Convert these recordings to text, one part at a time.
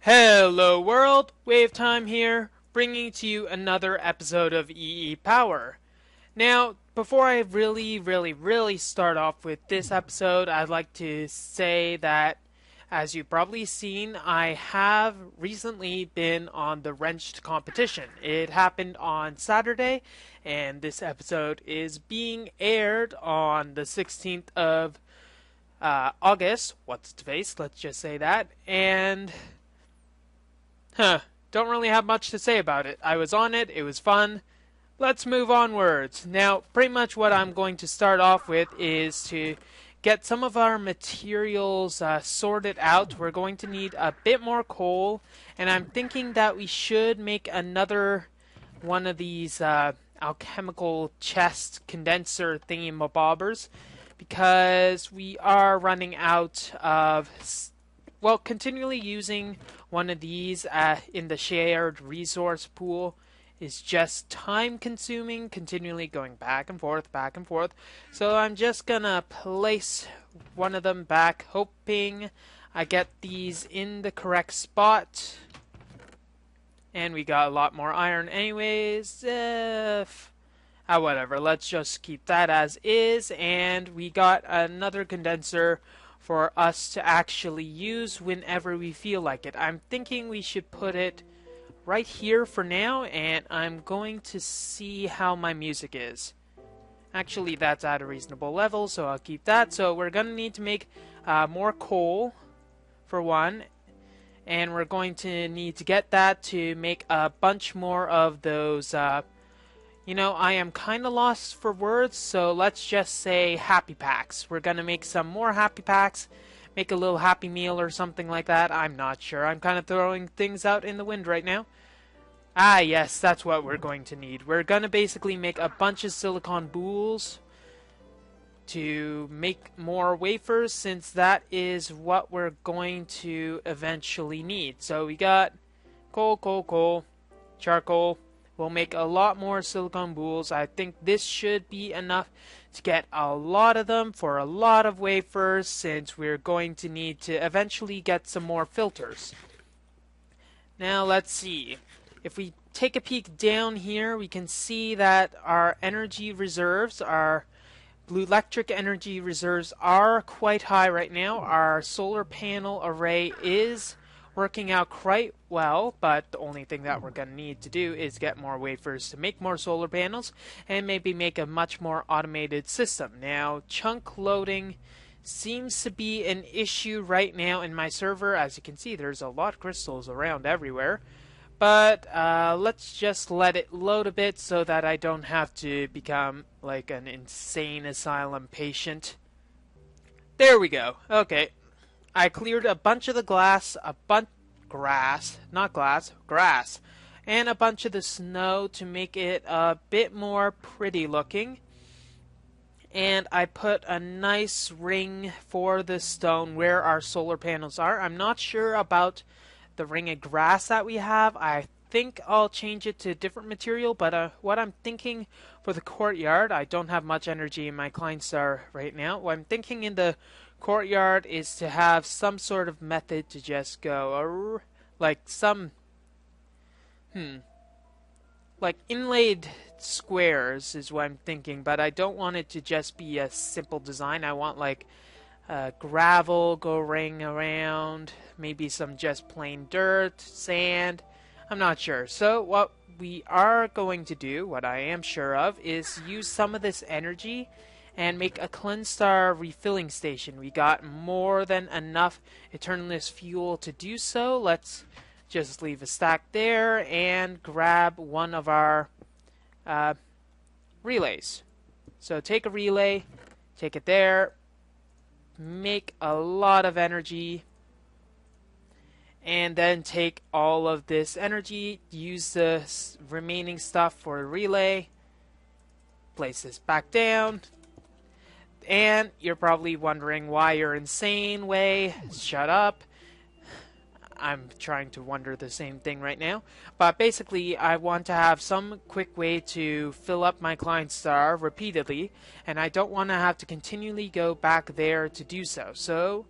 Hello world, Wave Time here, bringing to you another episode of EEPower. Now, before I really start off with this episode, I'd like to say that, as you've probably seen, I have recently been on the Wrenched competition. It happened on Saturday, and this episode is being aired on the 16th of August. What's its face? Let's just say that. And Huh, don't really have much to say about it. I was on it, it was fun. Let's move onwards. Now, pretty much what I'm going to start off with is to get some of our materials sorted out. We're going to need a bit more coal, and I'm thinking that we should make another one of these alchemical chest condenser thingy-mabobbers because we are running out of continually using one of these in the shared resource pool is just time consuming, continually going back and forth, back and forth. So I'm just gonna place one of them back, hoping I get these in the correct spot. And we got a lot more iron anyways. Whatever, let's just keep that as is. And we got another condenser for us to actually use whenever we feel like it. I'm thinking we should put it right here for now, and I'm going to see how my music is. Actually, that's at a reasonable level, so I'll keep that. So we're going to need to make more coal, for one, and we're going to need to get that to make a bunch more of those I am kind of lost for words, so let's just say happy packs. We're going to make some more happy packs, make a little happy meal or something like that. I'm not sure. I'm kind of throwing things out in the wind right now. Yes, that's what we're going to need. We're going to basically make a bunch of silicon boules to make more wafers, since that is what we're going to eventually need. So we got coal, charcoal. We'll make a lot more silicon boules. I think this should be enough to get a lot of them for a lot of wafers, since we're going to need to eventually get some more filters. Now let's see. If we take a peek down here, we can see that our energy reserves, our blue electric energy reserves, are quite high right now. Our solar panel array is working out quite well, but the only thing that we're going to need to do is get more wafers to make more solar panels and maybe make a much more automated system. Now, chunk loading seems to be an issue right now in my server. As you can see, there's a lot of crystals around everywhere, but let's just let it load a bit so that I don't have to become like an insane asylum patient. There we go. Okay. I cleared a bunch of the grass, and a bunch of the snow to make it a bit more pretty looking. And I put a nice ring for the stone where our solar panels are. I'm not sure about the ring of grass that we have. I think I'll change it to a different material, but what I'm thinking for the courtyard, I don't have much energy in my Klein Star right now. What I'm thinking in the courtyard is to have some sort of method to just go like some like inlaid squares is what I'm thinking, but I don't want it to just be a simple design. I want like gravel going around, maybe some just plain dirt, sand. I'm not sure. So what we are going to do, what I am sure of, is use some of this energy and make a Cleanstar refilling station. We got more than enough Eternalist fuel to do so. Let's just leave a stack there and grab one of our relays. So take a relay, take it there, make a lot of energy, and then take all of this energy, use the remaining stuff for a relay, place this back down. And you're probably wondering why you're insane, Way. Shut up. I'm trying to wonder the same thing right now. But basically, I want to have some quick way to fill up my Klein Star repeatedly, and I don't want to have to continually go back there to do so. So,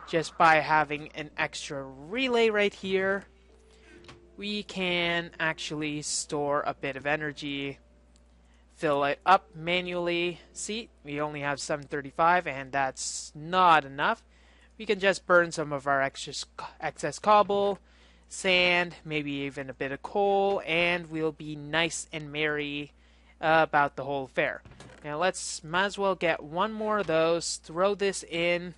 just by having an extra relay right here, we can actually store a bit of energy, fill it up manually. See, we only have 735 and that's not enough. We can just burn some of our excess cobble, sand, maybe even a bit of coal, and we'll be nice and merry about the whole affair. Now might as well get one more of those, throw this in,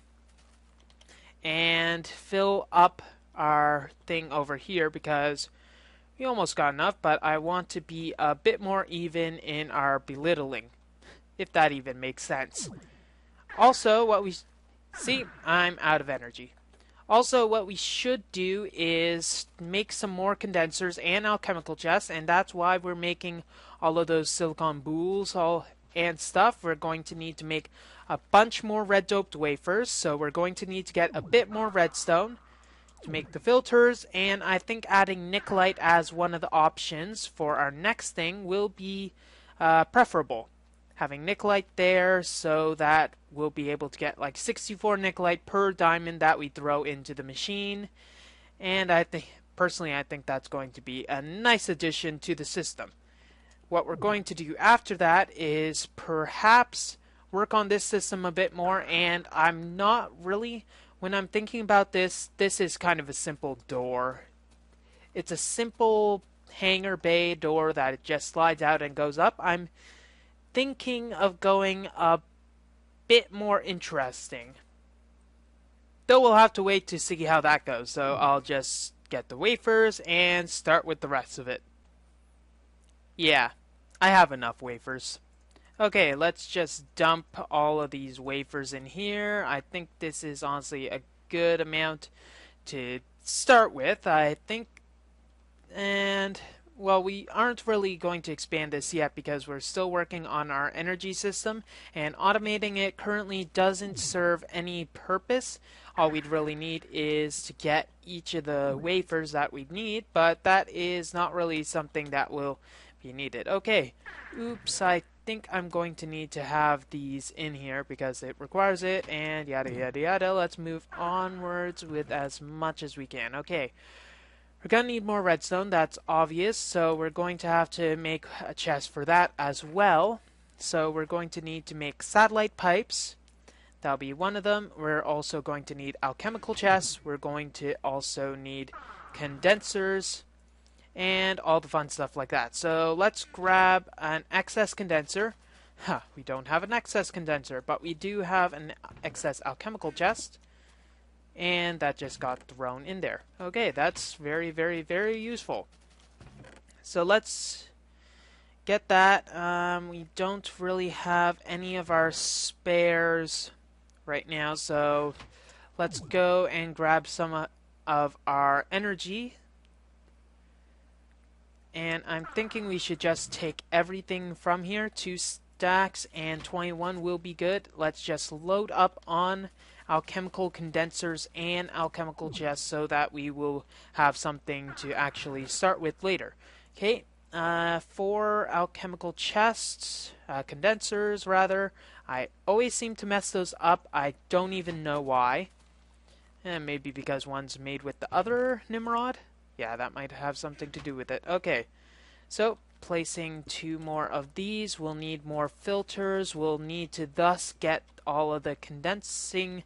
and fill up our thing over here because we almost got enough, but I want to be a bit more even in our belittling, if that even makes sense. Also, see, I'm out of energy. Also, what we should do is make some more condensers and alchemical chests, and that's why we're making all of those silicon boules and stuff. We're going to need to make a bunch more red doped wafers, so we're going to need to get a bit more redstone to make the filters, and I think adding nickelite as one of the options for our next thing will be preferable. Having nickelite there so that we'll be able to get like 64 nickelite per diamond that we throw into the machine, and personally I think that's going to be a nice addition to the system. What we're going to do after that is perhaps work on this system a bit more, and I'm not really, when I'm thinking about this is kind of a simple door. It's a simple hangar bay door that it just slides out and goes up. I'm thinking of going a bit more interesting. Though we'll have to wait to see how that goes, so I'll just get the wafers and start with the rest of it. Yeah, I have enough wafers. Okay, let's just dump all of these wafers in here. I think this is honestly a good amount to start with, I think. And, well, we aren't really going to expand this yet because we're still working on our energy system, and automating it currently doesn't serve any purpose. All we'd really need is to get each of the wafers that we need, but that is not really something that will be needed. Okay, oops, I think I'm going to need to have these in here because it requires it, and yada yada yada. Let's move onwards with as much as we can. Okay, we're going to need more redstone, that's obvious, so we're going to have to make a chest for that as well. So we're going to need to make satellite pipes. That'll be one of them. We're also going to need alchemical chests. We're going to also need condensers and all the fun stuff like that. So let's grab an excess condenser. We don't have an excess condenser, but we do have an excess alchemical chest. And that just got thrown in there. Okay, that's very, very, very useful. So let's get that. We don't really have any of our spares right now, so let's go and grab some of our energy. And I'm thinking we should just take everything from here. 2 stacks and 21 will be good. Let's just load up on alchemical condensers and alchemical chests so that we will have something to actually start with later. Okay, 4 alchemical chests, condensers rather. I always seem to mess those up. I don't even know why. Maybe because one's made with the other Nimrod? Yeah, that might have something to do with it. Okay, so placing 2 more of these. We'll need more filters. We'll need to thus get all of the condensing.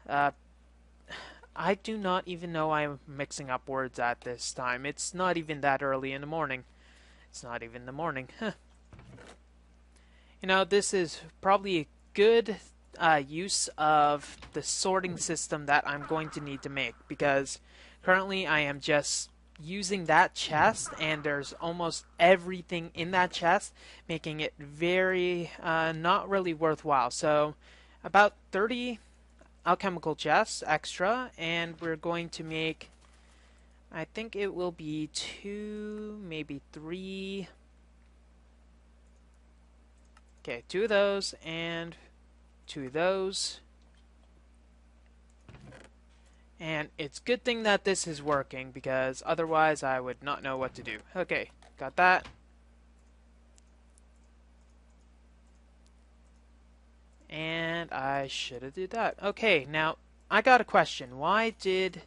I do not even know I'm mixing up words at this time. It's not even that early in the morning. It's not even the morning. Huh. You know, this is probably a good use of the sorting system that I'm going to need to make, because currently I am just using that chest and there's almost everything in that chest, making it very not really worthwhile. So about 30 alchemical chests extra, and we're going to make, I think it will be 2, maybe 3. Okay, 2 of those and 2 of those. And it's a good thing that this is working, because otherwise I would not know what to do. Okay, got that. And I should have did that. Okay, now I got a question. Why did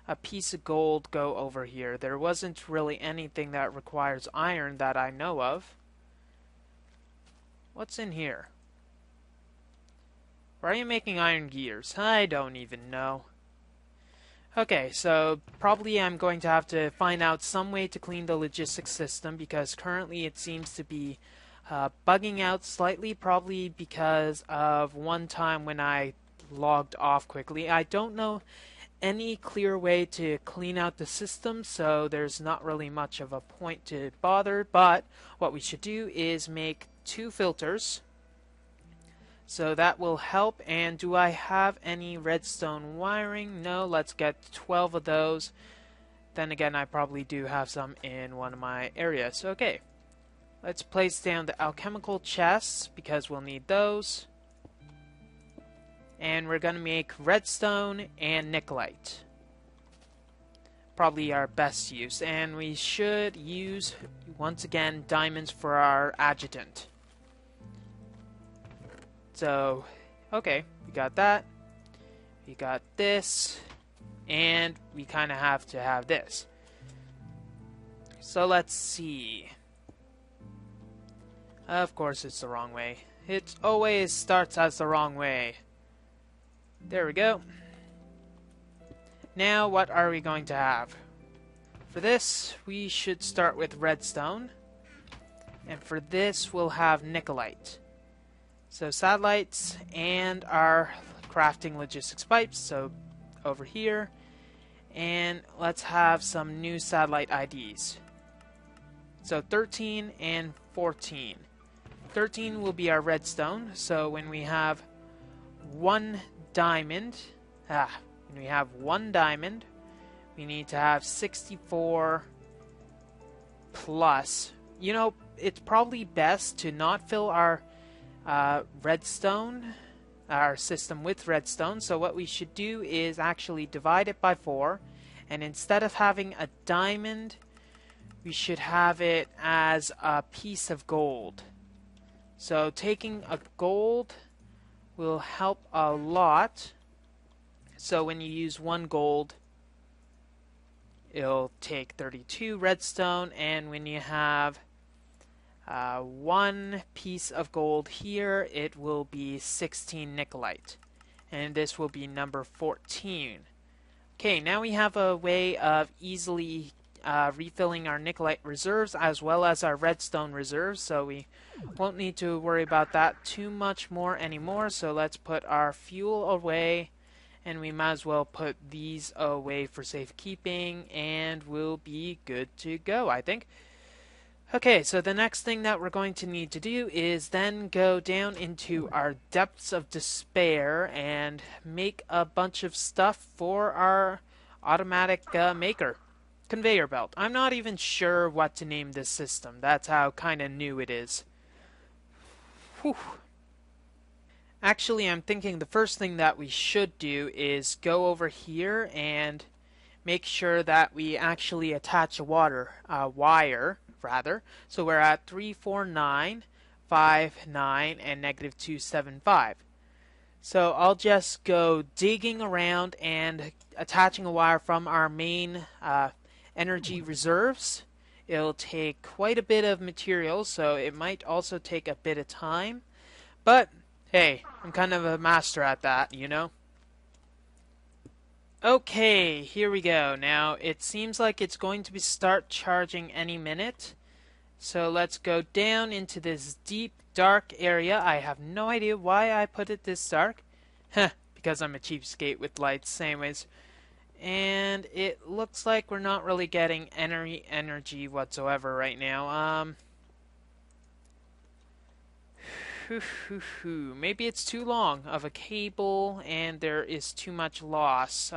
a piece of gold go over here? There wasn't really anything that requires iron that I know of. What's in here? Why are you making iron gears? I don't even know. Okay, so probably I'm going to have to find out some way to clean the logistics system because currently it seems to be bugging out slightly, probably because of one time when I logged off quickly. I don't know any clear way to clean out the system, so there's not really much of a point to bother, but what we should do is make 2 filters. So that will help. And do I have any redstone wiring? No, let's get 12 of those. Then again, I probably do have some in one of my areas. Okay, let's place down the alchemical chests because we'll need those. And we're going to make redstone and nickelite. Probably our best use. And we should use, once again, diamonds for our adjutant. So, okay, we got that. We got this. And we kind of have to have this. So let's see. Of course it's the wrong way. It always starts as the wrong way. There we go. Now what are we going to have? For this, we should start with redstone. And for this, we'll have nickelite. So satellites and our crafting logistics pipes. So over here. And let's have some new satellite IDs. So 13 and 14. 13 will be our redstone. So when we have one diamond, when we have one diamond, we need to have 64 plus. You know, it's probably best to not fill our redstone, our system with redstone. So what we should do is actually divide it by 4, and instead of having a diamond, we should have it as a piece of gold. So taking a gold will help a lot. So when you use 1 gold, it'll take 32 redstone, and when you have 1 piece of gold here, it will be 16 nickelite. And this will be number 14. Okay, now we have a way of easily refilling our nickelite reserves as well as our redstone reserves, so we won't need to worry about that too much more anymore. So let's put our fuel away, and we might as well put these away for safekeeping, and we'll be good to go, I think. Okay, so the next thing that we're going to need to do is then go down into our depths of despair and make a bunch of stuff for our automatic maker. Conveyor belt. I'm not even sure what to name this system. That's how kind of new it is. Whew. Actually, I'm thinking the first thing that we should do is go over here and make sure that we actually attach a wire. So we're at 34959 and negative 275. So I'll just go digging around and attaching a wire from our main energy reserves. It'll take quite a bit of material, so it might also take a bit of time. But hey, I'm kind of a master at that, you know? Okay, here we go. Now, it seems like it's going to start charging any minute. So let's go down into this deep, dark area. I have no idea why I put it this dark. Because I'm a cheapskate with lights, anyways. And it looks like we're not really getting any energy whatsoever right now. Maybe it's too long of a cable and there is too much loss.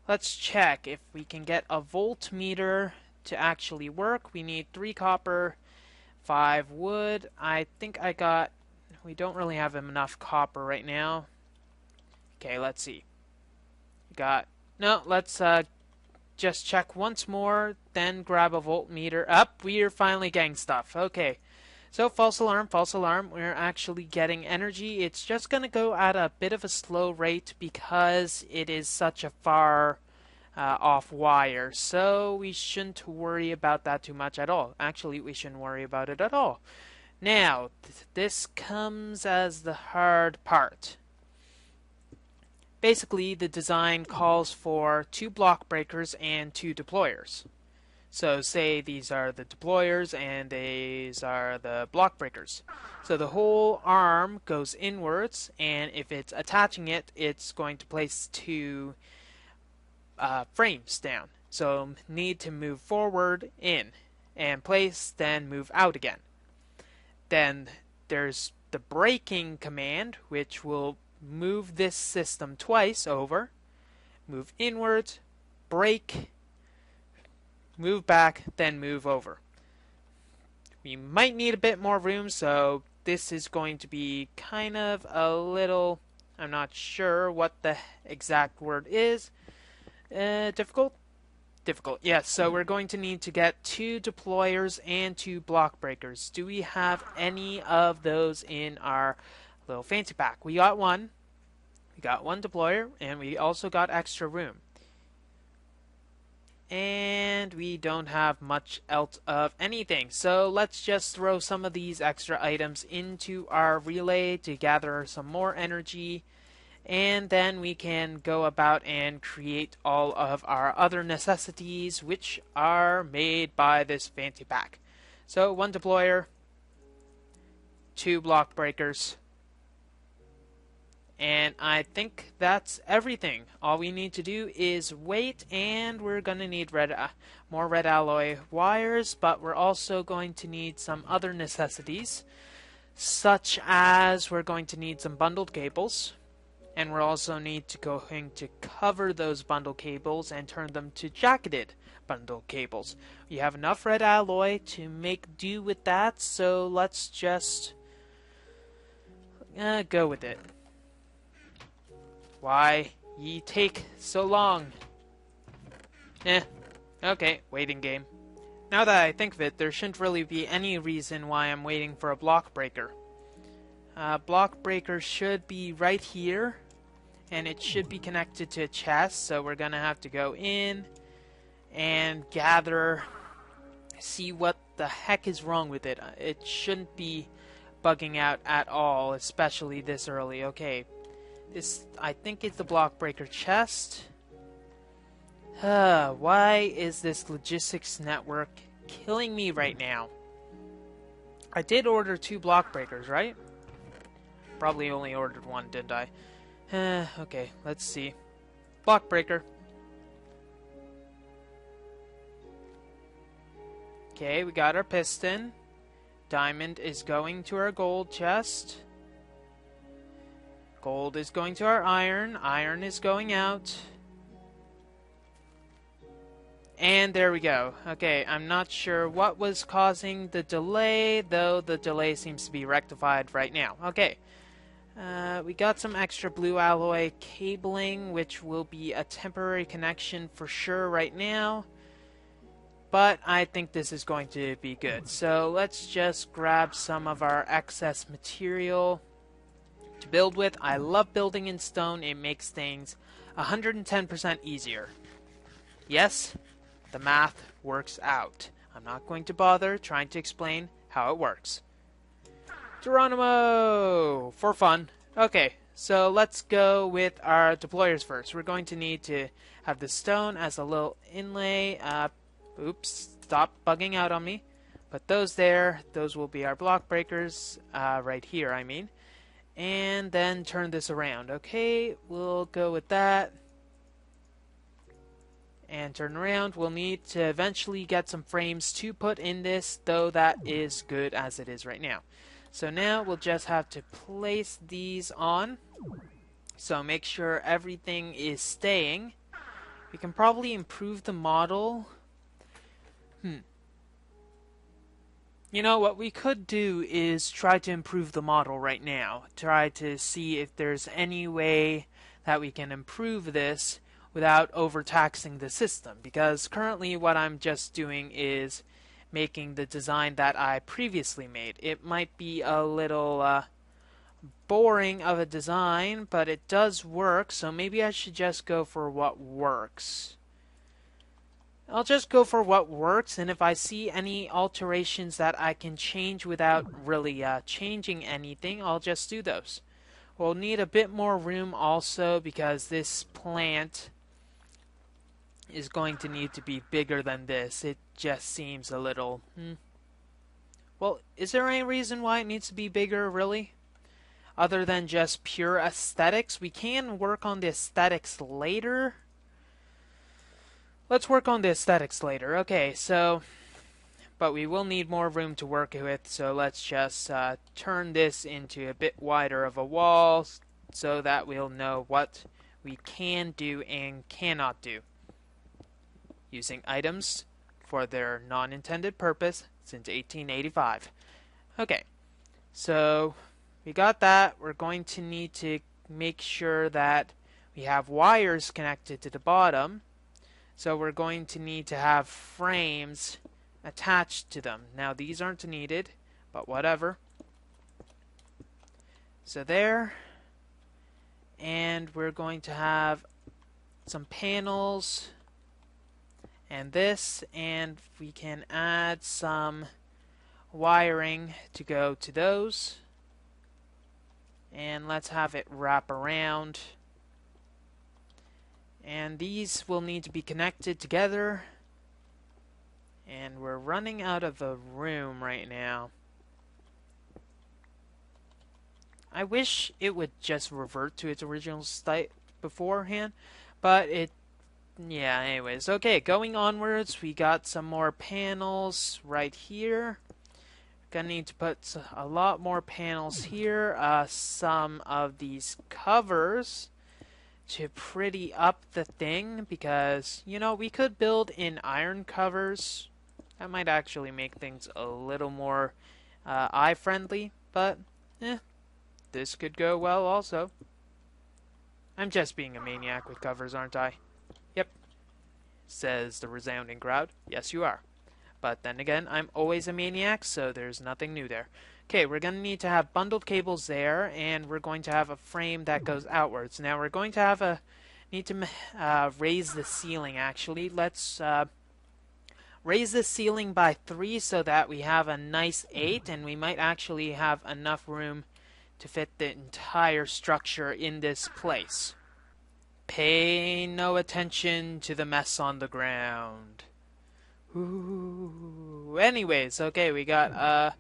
Let's check if we can get a voltmeter to actually work. We need 3 copper, 5 wood. I think we don't really have enough copper right now. Okay, let's see. Let's just check once more, then grab a voltmeter. We're finally getting stuff. Okay. So false alarm, we're actually getting energy. It's just going to go at a bit of a slow rate because it is such a far off wire. So we shouldn't worry about that too much at all. Actually, we shouldn't worry about it at all. Now, this comes as the hard part. Basically, the design calls for 2 block breakers and 2 deployers. So say these are the deployers and these are the block breakers. So the whole arm goes inwards, and if it's attaching it, it's going to place 2 frames down. So need to move forward, in, and place, then move out again. Then there's the braking command, which will move this system twice over, move inwards, brake, move back, then move over. We might need a bit more room, so this is going to be kind of a little, I'm not sure what the exact word is, difficult? Difficult, yes. So we're going to need to get 2 deployers and 2 block breakers. Do we have any of those in our little fancy pack? We got one. We got 1 deployer, and we also got extra room. And we don't have much else of anything. So let's just throw some of these extra items into our relay to gather some more energy. And then we can go about and create all of our other necessities, which are made by this fancy pack. So 1 deployer, 2 block breakers, and I think that's everything. All we need to do is wait, and we're going to need more red alloy wires, but we're also going to need some other necessities, such as we're going to need some bundled cables. And we're also going to cover those bundle cables and turn them to jacketed bundle cables. We have enough red alloy to make do with that, so let's just go with it. Why ye take so long? Okay, waiting game. Now that I think of it, there shouldn't really be any reason why I'm waiting for a block breaker. Block breaker should be right here, and it should be connected to a chest, so we're gonna have to go in and gather, see what the heck is wrong with it. It shouldn't be bugging out at all, especially this early. Okay, this I think is the block breaker chest. Why is this logistics network killing me right now? I did order 2 block breakers, right? Probably only ordered 1, didn't I? Okay, let's see. Block breaker. Okay, we got our piston. Diamond is going to our gold chest. Gold is going to our iron. Iron is going out. And there we go. Okay, I'm not sure what was causing the delay, though the delay seems to be rectified right now. Okay. We got some extra blue alloy cabling, which will be a temporary connection for sure right now. But I think this is going to be good. So let's just grab some of our excess material to build with. I love building in stone. It makes things 110% easier. Yes, the math works out. I'm not going to bother trying to explain how it works. Geronimo! For fun. Okay, so let's go with our deployers first. We're going to need to have the stone as a little inlay. Oops, stop bugging out on me. Put those there. Those will be our block breakers. Right here, I mean. And then turn this around. Okay, we'll go with that. And turn around. We'll need to eventually get some frames to put in this, though that is good as it is right now. So now we'll just have to place these on. So make sure everything is staying. We can probably improve the model. You know, what we could do is try to improve the model right now. Try to see if there's any way that we can improve this without overtaxing the system. Because currently what I'm just doing is making the design that I previously made. It might be a little boring of a design, but it does work, so maybe I should just go for what works. I'll just go for what works, and if I see any alterations that I can change without really changing anything, I'll just do those. We'll need a bit more room also because this plant is going to need to be bigger than this. It just seems a little... Well, is there any reason why it needs to be bigger, really? Other than just pure aesthetics? We can work on the aesthetics later. Let's work on the aesthetics later. Okay, so... But we will need more room to work with, so let's just turn this into a bit wider of a wall so that we'll know what we can do and cannot do. Using items for their non-intended purpose since 1885. Okay, so we got that. We're going to need to make sure that we have wires connected to the bottom. So we're going to need to have frames attached to them. Now these aren't needed, but whatever. So there. And we're going to have some panels and this, and we can add some wiring to go to those. And let's have it wrap around. And these will need to be connected together. And we're running out of a room right now. I wish it would just revert to its original state beforehand, but yeah, anyways. Okay, going onwards, we got some more panels right here. Gonna need to put a lot more panels here. Some of these covers to pretty up the thing, because, you know, we could build in iron covers. That might actually make things a little more eye-friendly, but this could go well also. I'm just being a maniac with covers, aren't I? Yep, says the resounding crowd. Yes, you are. But then again, I'm always a maniac, so there's nothing new there. Okay, we're going to need to have bundled cables there, and we're going to have a frame that goes outwards. Now we're going to have need to raise the ceiling, actually. Let's raise the ceiling by 3 so that we have a nice 8, and we might actually have enough room to fit the entire structure in this place. Pay no attention to the mess on the ground. Ooh. Anyways, okay, we got a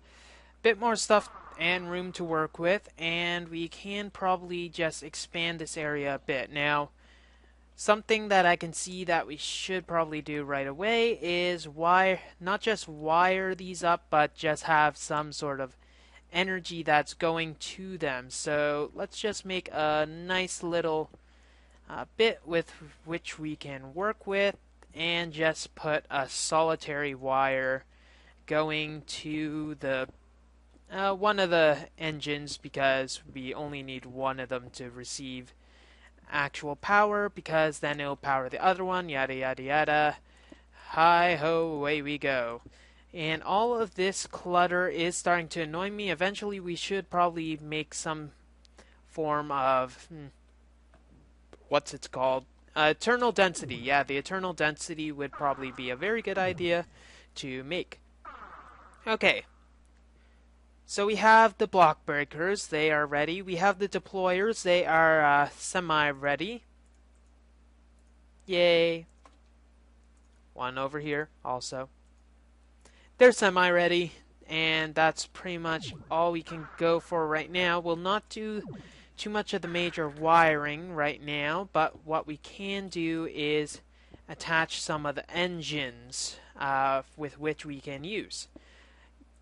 bit more stuff and room to work with, and we can probably just expand this area a bit. Now, something that I can see that we should probably do right away is not just wire these up, but just have some sort of energy that's going to them. So let's just make a nice little bit with which we can work with, and just put a solitary wire going to the one of the engines, because we only need one of them to receive actual power, because then it'll power the other one, yada yada yada. Hi ho, away we go. And all of this clutter is starting to annoy me. Eventually we should probably make some form of what's it called? Eternal density. Yeah, the eternal density would probably be a very good idea to make. Okay. So we have the block breakers, they are ready. We have the deployers, they are semi-ready. Yay. One over here also. They're semi-ready, and that's pretty much all we can go for right now. We'll not do too much of the major wiring right now, but what we can do is attach some of the engines with which we can use.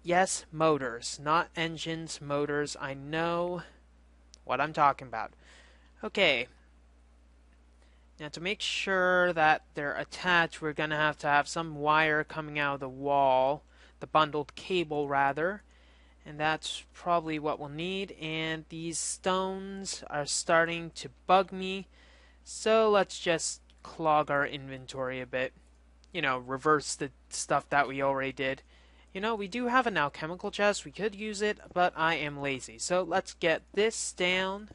Yes, motors, not engines, motors. I know what I'm talking about. Okay. Now to make sure that they're attached, we're going to have some wire coming out of the wall, the bundled cable rather, and that's probably what we'll need. And these stones are starting to bug me, so let's just clog our inventory a bit. You know, reverse the stuff that we already did. You know, we do have an alchemical chest. We could use it, but I am lazy. So let's get this down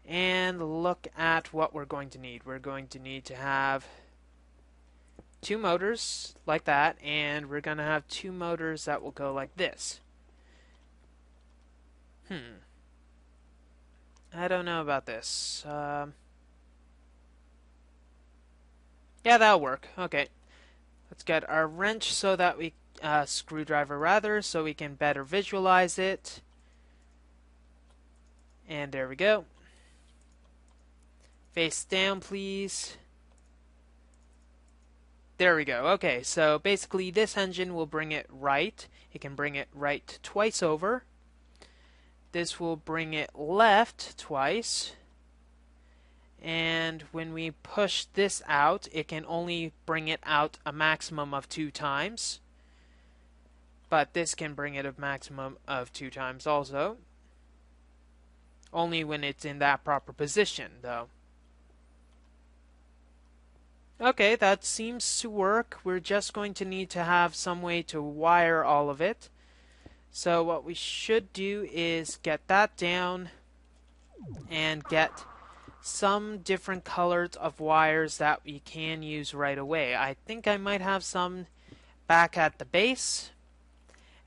and look at what we're going to need. We're going to need to have 2 motors like that, and we're going to have 2 motors that will go like this. I don't know about this. Yeah, that'll work. Okay. Let's get our wrench so that we, screwdriver rather, so we can better visualize it. And there we go. Face down, please. There we go. Okay, so basically this engine will bring it right. It can bring it right twice over. This will bring it left twice. And when we push this out, it can only bring it out a maximum of 2 times. But this can bring it a maximum of 2 times also. Only when it's in that proper position, though. Okay, that seems to work. We're just going to need to have some way to wire all of it. So what we should do is get that down and get some different colors of wires that we can use right away. I think I might have some back at the base,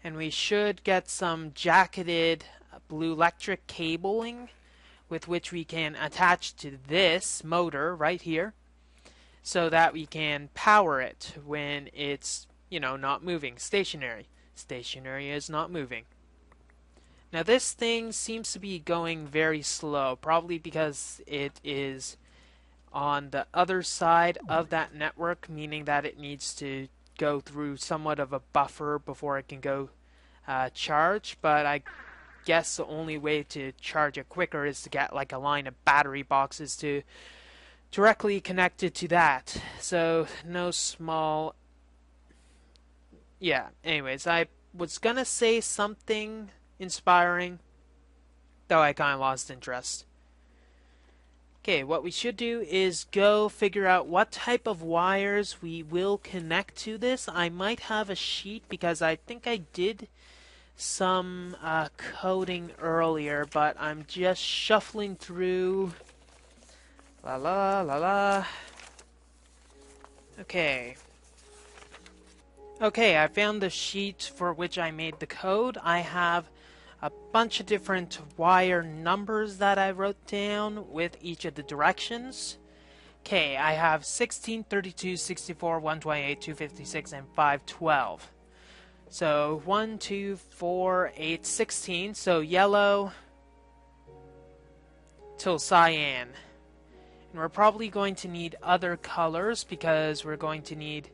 and we should get some jacketed blue electric cabling with which we can attach to this motor right here so that we can power it when it's, you know, not moving. Stationary. Stationary is not moving. Now this thing seems to be going very slow, probably because it is on the other side of that network, meaning that it needs to go through somewhat of a buffer before it can go charge. But I guess the only way to charge it quicker is to get like a line of battery boxes to directly connect it to that. So no small... Yeah, anyways, I was gonna say something inspiring, though I kind of lost interest. Okay, what we should do is go figure out what type of wires we will connect to this. I might have a sheet because I think I did some coding earlier, but I'm just shuffling through. La la la la. Okay. Okay, I found the sheet for which I made the code. I have a bunch of different wire numbers that I wrote down with each of the directions. Okay, I have 16, 32, 64, 128, 256, and 512. So 1, 2, 4, 8, 16. So yellow till cyan. And we're probably going to need other colors because we're going to need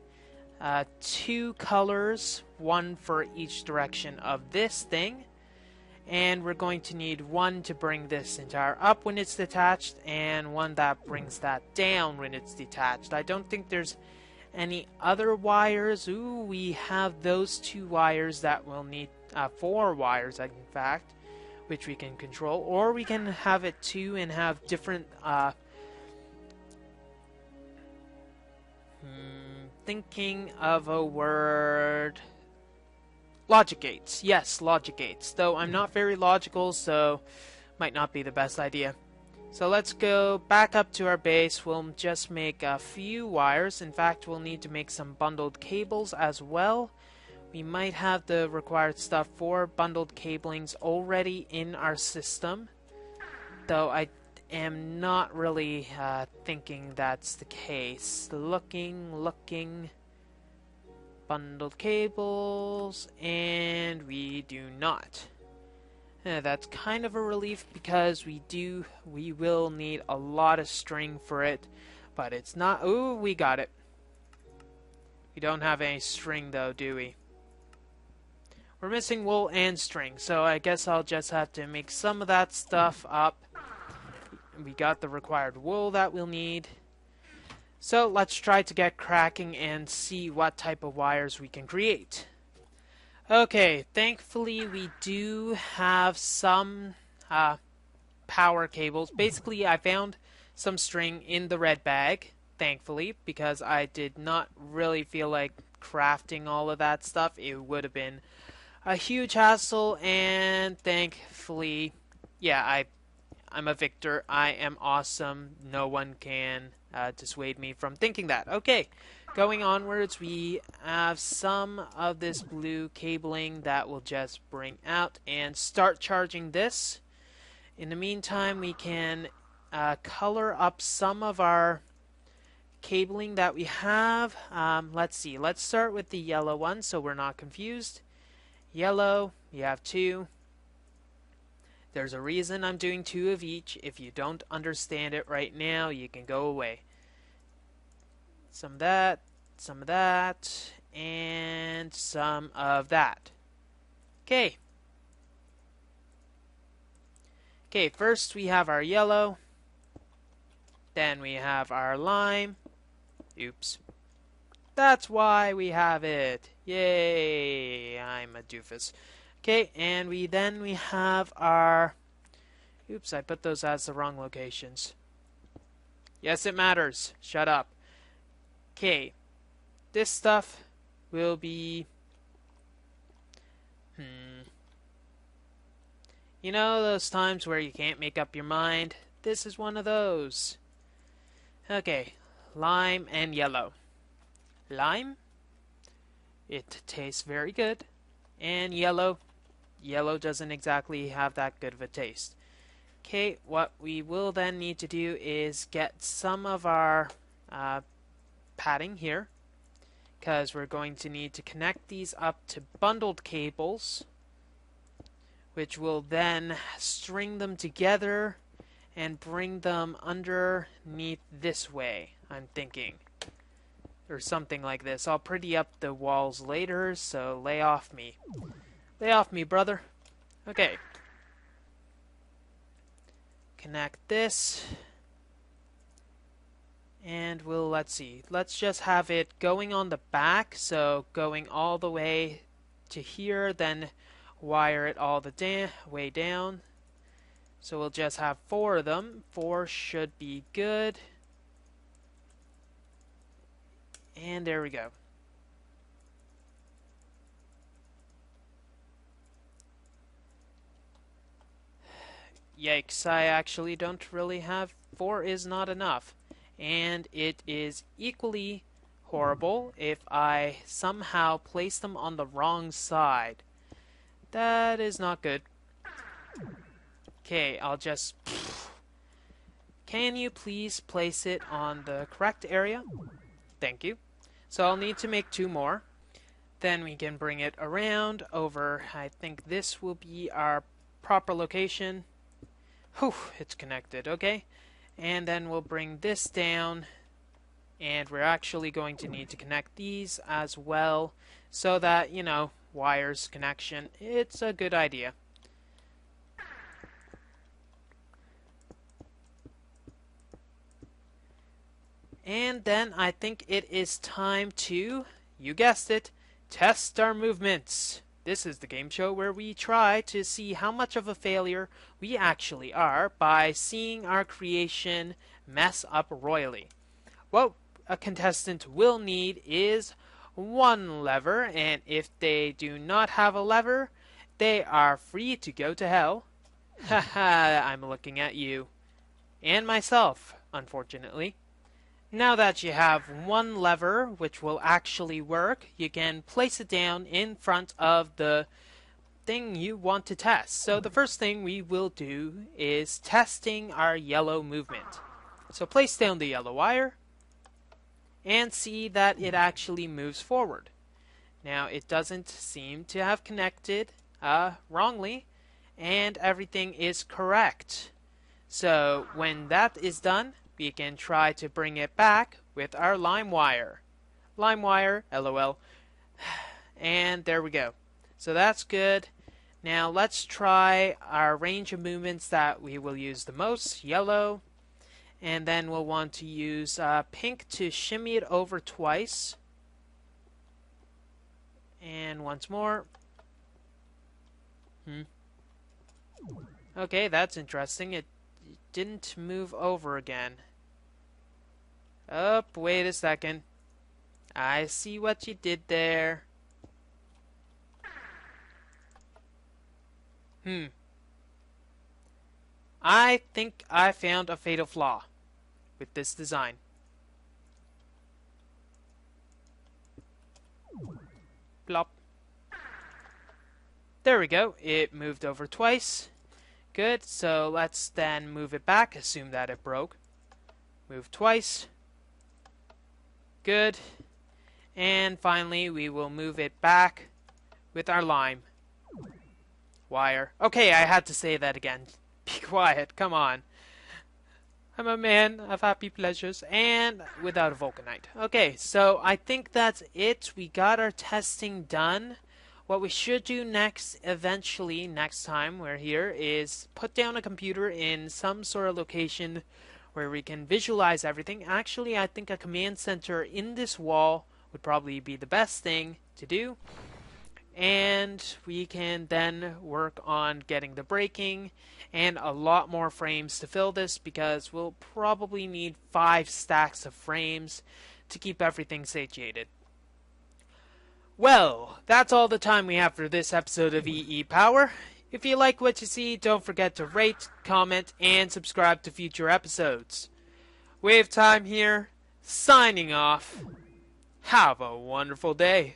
2 colors, 1 for each direction of this thing. And we're going to need 1 to bring this entire up when it's detached, and 1 that brings that down when it's detached. I don't think there's any other wires. Ooh, we have those 2 wires that we'll need, 4 wires in fact, which we can control. Or we can have it 2 and have different, thinking of a word... Logic gates. Yes, logic gates. Though I'm not very logical, so might not be the best idea. So let's go back up to our base. We'll just make a few wires. In fact, we'll need to make some bundled cables as well. We might have the required stuff for bundled cablings already in our system, though I am not really thinking that's the case. Looking... Bundled cables, and we do not. That's kind of a relief because we will need a lot of string for it, but it's not... Ooh, we got it. We don't have any string though, do we? We're missing wool and string, so I guess I'll just have to make some of that stuff up. We got the required wool that we'll need. So let's try to get cracking and see what type of wires we can create. Okay, thankfully we do have some power cables. Basically, I found some string in the red bag, thankfully, because I did not really feel like crafting all of that stuff, it would have been a huge hassle, and thankfully, yeah, I'm a victor. I am awesome. No one can dissuade me from thinking that. Okay, going onwards, we have some of this blue cabling that will just bring out and start charging this. In the meantime, we can color up some of our cabling that we have. Let's see. Let's start with the yellow one so we're not confused. Yellow, you have two. There's a reason I'm doing two of each. If you don't understand it right now, you can go away. Some of that, and some of that. Okay. Okay, first we have our yellow. Then we have our lime. Oops. That's why we have it. Yay, I'm a doofus. Okay, and we have our... Oops, I put those as the wrong locations. Yes, it matters. Shut up. Okay, this stuff will be... You know those times where you can't make up your mind? This is one of those. Okay, lime and yellow. Lime, it tastes very good. And yellow, yellow doesn't exactly have that good of a taste. Okay, what we will then need to do is get some of our padding here, because we're going to need to connect these up to bundled cables, which will then string them together and bring them underneath this way, I'm thinking. Or something like this. I'll pretty up the walls later, so lay off me. Lay off me, brother. Okay. Connect this. And let's see. Let's just have it going on the back, so going all the way to here, then wire it all the way down. So we'll just have 4 of them. 4 should be good. And there we go. Yikes, I actually don't really have... 4 is not enough. And it is equally horrible if I somehow place them on the wrong side. That is not good. Okay, I'll just... Can you please place it on the correct area? Thank you. So I'll need to make 2 more. Then we can bring it around over. I think this will be our proper location. Whew, it's connected, okay. And then we'll bring this down. And we're actually going to need to connect these as well, so that, you know, wires connection. It's a good idea. And then I think it is time to, you guessed it, test our movements. This is the game show where we try to see how much of a failure we actually are by seeing our creation mess up royally. What a contestant will need is 1 lever, and if they do not have a lever, they are free to go to hell. Haha, I'm looking at you. And myself, unfortunately. Now that you have 1 lever, which will actually work, you can place it down in front of the thing you want to test. So the first thing we will do is testing our yellow movement. So place down the yellow wire and see that it actually moves forward. Now it doesn't seem to have connected wrongly, and everything is correct. So when that is done, we can try to bring it back with our lime wire. Lime wire, LOL. And there we go. So that's good. Now let's try our range of movements that we will use the most. Yellow. And then we'll want to use pink to shimmy it over twice. And once more. Okay, that's interesting. It didn't move over again. Wait a second. I see what you did there. I think I found a fatal flaw with this design. Plop. There we go. It moved over twice. Good. So let's then move it back. Assume that it broke. Move twice. Good. And finally, we will move it back with our lime wire. Okay, I had to say that again. Be quiet. Come on. I'm a man of happy pleasures and without a vulcanite. Okay, so I think that's it. We got our testing done. What we should do next, eventually, next time we're here, is put down a computer in some sort of location where we can visualize everything. Actually, I think a command center in this wall would probably be the best thing to do. And we can then work on getting the braking and a lot more frames to fill this, because we'll probably need 5 stacks of frames to keep everything satiated. Well, that's all the time we have for this episode of EEPower. If you like what you see, don't forget to rate, comment, and subscribe to future episodes. Wave Time here, signing off. Have a wonderful day.